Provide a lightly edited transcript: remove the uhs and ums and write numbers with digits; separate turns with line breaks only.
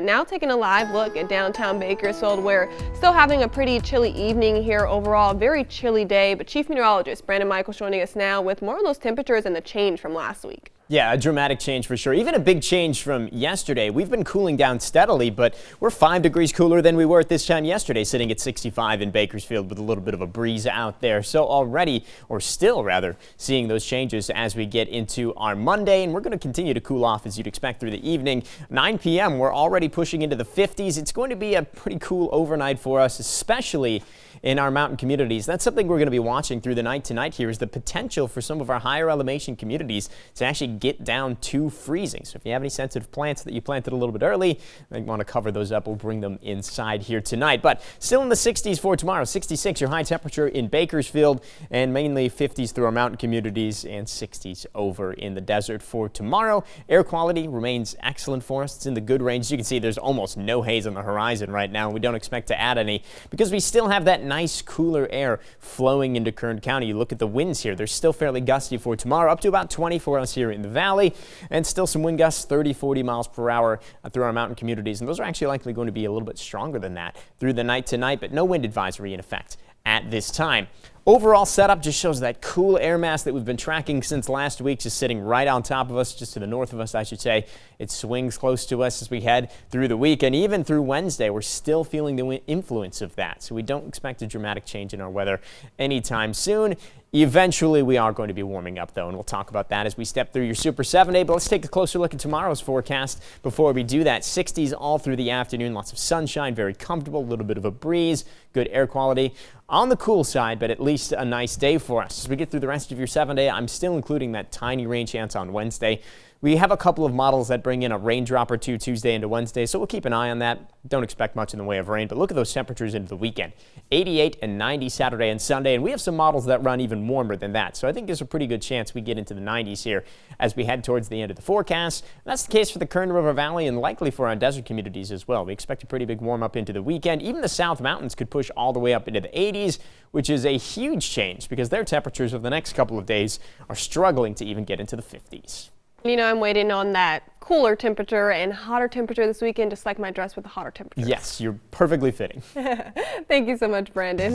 Now taking a live look at downtown Bakersfield. We're still having a pretty chilly evening here overall, very chilly day, but Chief Meteorologist Brandon Michaels joining us now with more of those temperatures and the change from last week.
Yeah, a dramatic change for sure. Even a big change from yesterday. We've been cooling down steadily, but we're 5 degrees cooler than we were at this time yesterday, sitting at 65 in Bakersfield with a little bit of a breeze out there. So already, or still rather, seeing those changes as we get into our Monday, and we're going to continue to cool off as you'd expect through the evening. 9 p.m. we're already pushing into the 50s. It's going to be a pretty cool overnight for us, especially in our mountain communities. That's something we're going to be watching through the night tonight here, is the potential for some of our higher elevation communities to actually get down to freezing. So if you have any sensitive plants that you planted a little bit early, you want to cover those up. We'll bring them inside here tonight. But still in the 60s for tomorrow. 66 your high temperature in Bakersfield, and mainly 50s through our mountain communities and 60s over in the desert for tomorrow. Air quality remains excellent for us. It's in the good range. As you can see, there's almost no haze on the horizon right now. We don't expect to add any because we still have that nice cooler air flowing into Kern County. You look at the winds here. They're still fairly gusty for tomorrow, up to about 20 for us here in the valley, and still some wind gusts 30-40 miles per hour through our mountain communities, and those are actually likely going to be a little bit stronger than that through the night tonight, but no wind advisory in effect at this time. Overall setup just shows that cool air mass that we've been tracking since last week, just sitting right on top of us, just to the north of us, I should say. It swings close to us as we head through the week, and even through Wednesday, we're still feeling the influence of that. So we don't expect a dramatic change in our weather anytime soon. Eventually, we are going to be warming up, though, and we'll talk about that as we step through your Super 7 day. But let's take a closer look at tomorrow's forecast before we do that. 60s all through the afternoon, lots of sunshine, very comfortable, a little bit of a breeze, good air quality. On the cool side, but at least a nice day for us. As we get through the rest of your 7 day, I'm still including that tiny rain chance on Wednesday. We have a couple of models that bring in a raindrop or two Tuesday into Wednesday, so we'll keep an eye on that. Don't expect much in the way of rain, but look at those temperatures into the weekend. 88 and 90 Saturday and Sunday, and we have some models that run even warmer than that. So I think there's a pretty good chance we get into the 90s here as we head towards the end of the forecast. And that's the case for the Kern River Valley and likely for our desert communities as well. We expect a pretty big warm up into the weekend. Even the South Mountains could push all the way up into the 80s, which is a huge change because their temperatures over the next couple of days are struggling to even get into the 50s.
You know, I'm waiting on that cooler temperature and hotter temperature this weekend, just like my dress with the hotter temperature.
Yes, you're perfectly fitting.
Thank you so much, Brandon.